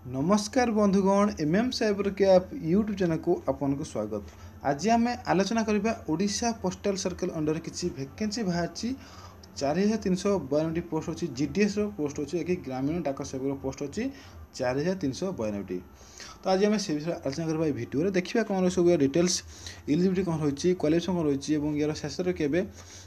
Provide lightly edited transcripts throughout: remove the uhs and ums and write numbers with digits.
नमस्कार बंधुगण MM cyber cap YouTube channel को आपको स्वागत। आज आम आलोचना करबा ओडिशा पोस्टल सर्कल अंडर किसी वैकेंसी बाहरी 4392 पोस्ट अच्छी जीडीएस पोस्ट अच्छी एक ग्रामीण डाक सेवक पोस्ट अच्छी 4392। तो आज आम से विषय आलोचना करबा भिडियो देखा कौन सब डिटेल्स इलिजिबिलिटी कौन रही क्वालिफिकेशन कौन रही यार शेष के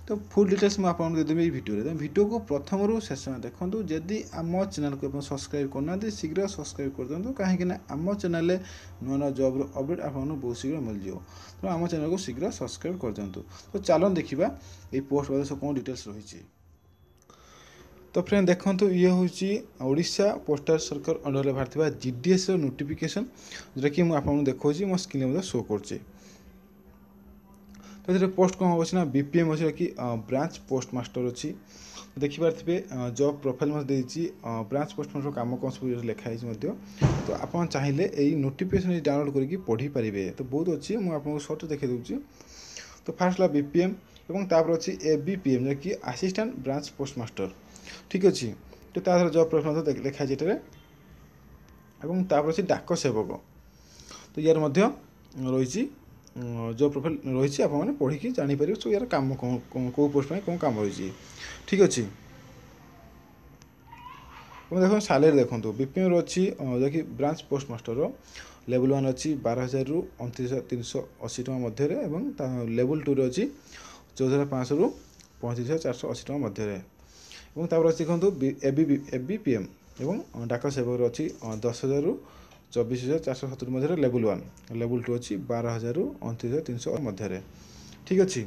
तो फुल डिटेल्स मुझे आपको देदेवी भिडियो को प्रथम रू शेष देखूँ जदि आम चैनल को सब्सक्राइब करना शीघ्र सब्सक्राइब कर दिखाँ कहीं आम चैनल नुआ नुआ जॉब अपडेट आपको बहुत शीघ्र मिल जाए तो आम चैनल को शीघ्र सब्सक्राइब कर दिखाँ। तो चलो देखा ये पोस्ट बारे सब कौन डिटेल्स रही। तो फ्रेंड देखो ये हूँ ओडिशा पोस्टल सर्कल अंडर बाहर जीडीएस नोटिफिकेशन जोटा कि मुझे आपको देखा मो स्क्रीन शो कर। तो ये पोस्ट कौन होना बीपीएम अच्छी कि ब्रांच पोस्ट मास्टर अच्छी देखिपारे जॉब प्रोफाइल देती ब्रांच पोस्ट मास्टर कम कौन सब लिखाई तो आप चाहिए यही नोटिफिकेशन डाउनलोड करके पढ़ी पारे तो बहुत अच्छी मुझे सर्ट देखी दूसरी। तो फास्ट है बीपीएम और तापर अच्छी एबीपीएम जो कि असिस्टेंट ब्रांच पोस्ट मास्टर ठीक अच्छे। तो तार जॉब प्रोफाइल लिखाई तापर अच्छी डाक सेवक तो यार रही जॉब प्रोफाइल रही आपने पढ़ी जापर सो यार कम कौ पोस्ट कौन कम रही ठीक अच्छे। देखो सालेरी देखो बीपीएम अच्छी जो कि ब्रांच पोस्ट मास्टर लेवल 1 अच्छी 12,000 रु 29,380 टका मध्य लेवल 2 अच्छी 14,500 रु 35,480 टका मध्य अच्छी देखो एबीपीएम और डाक सेवक अच्छी 10,000 रु 24,470 मध्य लेवल 1 लेवल 2 अच्छी 12,000 रु 29,300 मध्य ठीक अच्छे।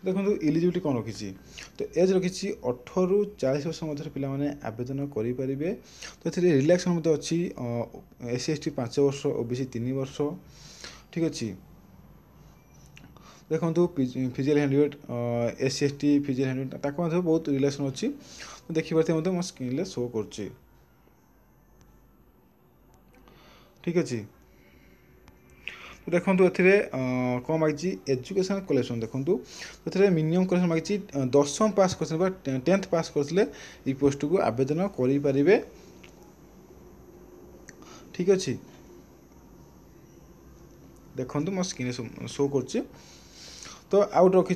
देखो इलिजिबिलिटी कौन रखी तो एज रखी 18 रु 40 वर्ष मध्य पे आवेदन करेंगे। तो ये रिलैक्सन अच्छी एससी एसटी 5 वर्ष ओबीसी 3 वर्ष ठीक अच्छे। देखो फिजिकल हैंडवेट एससी एसटी फिजिकल हैंडवेट ताक बहुत रिलेसन अच्छी तो देखिए मो स्क्रीन शो कर ठीक अच्छे। देखो ये कौन मागी एजुकेशन क्वालिफिकेशन देखो ये मिनिमम क्वालिफिकेशन मागी 10वीं पास कर 10th पास करते पोस्ट को आवेदन करेंगे ठीक अच्छे। देखो मो स्क्रीन शो कर तो आउट रखी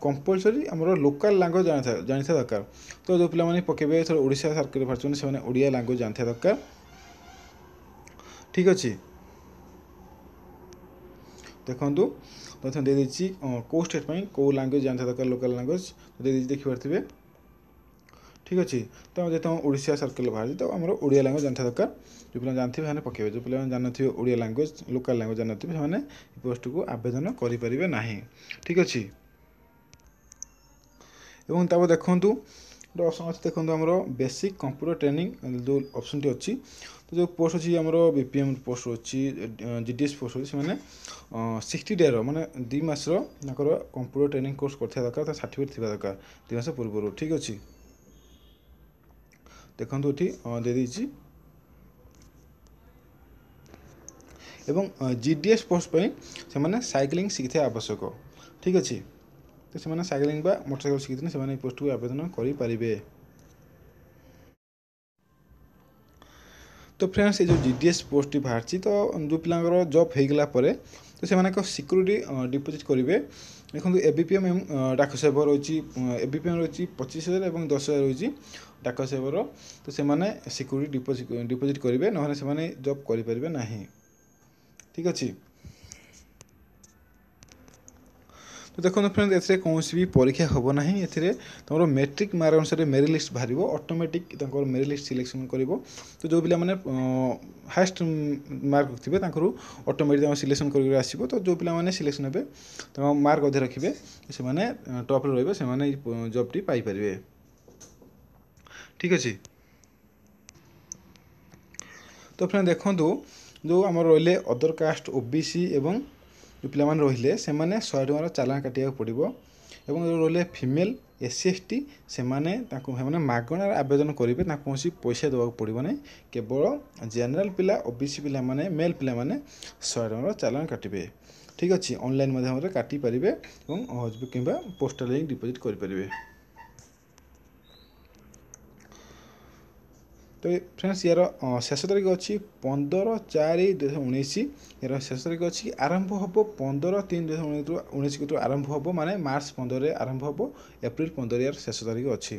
कंपलसरी आमर लोकल लांगुएज जानी दरकार तो जो पिला पकेबे ओडिशा सर्कल बाहर से ओडिया लांगुएज जानी दरकार ठीक अच्छे। देखो तो दे कौ स्टेट कौ लांगुएज जानी दरकार लोकल लांगुएज दे देखिपारे ठीक अच्छे। तो जो तुम ओडिशा सर्कल बाहर तो आम ओडिया लांगुएज जानी दरकार जो पिला जानते हैं पकेबे जो पिला जानते ओडिया लांगुएज लोकल लांगुएज जानते हैं पोस्ट को आवेदन करेंगे ना ठीक अच्छे। एवं तापर देखूँ गोटे ऑप्शन अच्छे देखो आमर बेसिक कंप्यूटर ट्रेनिंग जो ऑप्शन टी अच्छी तो जो पोस्ट अच्छी आमर बीपीएम पोस्ट अच्छी जीडीएस पोस्ट अच्छी मैंने 60 डे माने 2 मास कंप्यूटर ट्रेनिंग कोर्स कर दरकार सर्टिफिकेट थी दरकार 2 मास पूर्व ठीक अच्छे। देखो ये दे दीजिए एवं जीडीएस पोस्ट से मैंने साइक्लिंग शिखा आवश्यक ठीक अच्छे। तो से साइक्लिंग बा मोटरसाइकेल शिखी से पोस्ट को आवेदन करेंगे। तो फ्रेंड्स ये जो जीडीएस पोस्ट बाहर तो जो पिला जॉब हो गला तो से सिक्यूरीटी डिपोजिट करेंगे। देखो एबीपीएम डाक सेवर रही एबीपीएम रही 25,000 और 10,000 रही डाक सेवर तो से सिक्यूरीटी डिपोजिट करेंगे ना से जॉब करेंगे ना ठीक अच्छे। तो देखो फ्रेंड ए कौन भी परीक्षा हम ना तुम मेट्रिक मार्क अनुसार मेरिट लिस्ट बाहर ऑटोमेटिक मेरिट लिस्ट सिलेक्शन कर तो जो पिला हाएस्ट मार्क थे ऑटोमेटिक सिलेक्शन कर आसो तो जो पिला सिलेक्शन हे मार्क अधे रखिए से टॉप रे से जॉब टी पाइपर ठीक अच्छे। तो फ्रेंड देखो जो आम रही अदर कास्ट ओबीसी एवं जो पिला रहिले से 100 टकर चालान काटा पड़ो और जो रही फीमेल एससी एसटी से मागणार आवेदन करेंगे कौन पैसा देवा पड़ो ना केवल जेनराल पिला ओबीसी पिला मेल पिला 100 टकर चालान काटे ठीक अच्छे। ऑनलाइन माध्यम काटी पारे और कि पोस्टाल डिपोजिट करेंगे। तो फ्रेंड्स यार शेष तारीख अच्छी 15/4/2019 यार शेष तारीख अच्छी आरंभ हम 15/3/2019 को आरंभ हम माने मार्च 15 आरंभ हम एप्रिल 15 यार शेष तारीख अच्छी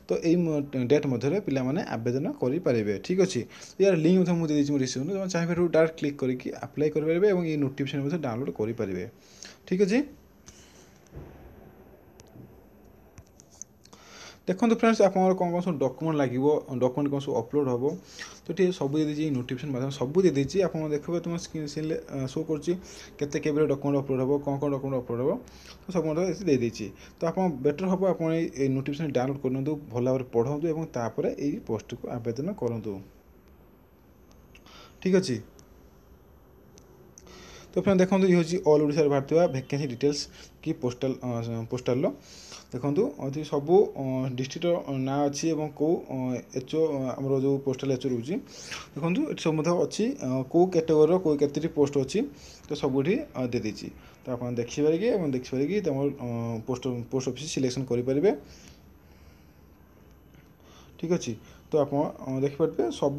तो यही डेट मध्य पिला माने आवेदन करेंगे ठीक अच्छे यार लिंक मुझे देती डिस्क्रिप्शन में चाहिए डायरेक्ट क्लिक करके अप्लाई करेंगे और ये नोटिफिकेशन डाउनलोड करेंगे ठीक अच्छे। देखो फ्रेंड्स आप कौन कौन सब डॉक्यूमेंट लगे डॉक्यूमेंट कौन सब अपलोड हम तो ये सब दे नोटिफिकेशन माध्यम सब दे देती आप देखो तुम स्क्रीन शो करते केवल डॉक्यूमेंट अपलोड हम कौन डॉक्यूमेंट अपलोड हम तो सब दे देती तो आप बेटर हम आप नोटिफिकेशन डाउनलोड करूँ भल भाव पढ़ू और तापर ये पोस्ट को आवेदन करूँ ठीक अच्छे। तो फ्रेंड देखो ये हूँ ऑल ओडिशा बाहर वैकेंसी डिटेल्स कि पोस्टाल देखो ये सब डिस्ट्रिक्टर ना अच्छी कौ एचओ आम जो पोस्टाल एचओ रोचे देखो ये सब अच्छी कौ कैटेगोरी कौ केतटी पोस्ट अच्छी तो सबुठी दे देती तो आप देखिए तुम पोस्ट ऑफिस सिलेक्शन करेंगे ठीक अच्छे। तो आप देखिए सब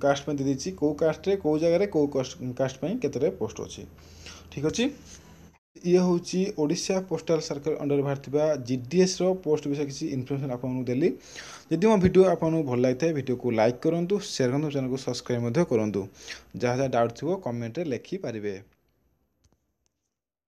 कास्ट दे देती कौ कास्ट कौ जगह कौ कास्ट केतटा पोस्ट अच्छी ठीक अच्छे। ये हूँ ओडिशा पोस्टाल सर्कल अंडर बाहर जीडीएस पोस्ट विषय किसी इनफर्मेशन आपको देली जदि मो वीडियो आपको भल लगी है वीडियो को लाइक करूँ शेयर करूँ चैनल को सब्सक्राइब करूँ जहाँ जहाँ डाउट थो कमेंट लिखिपारे।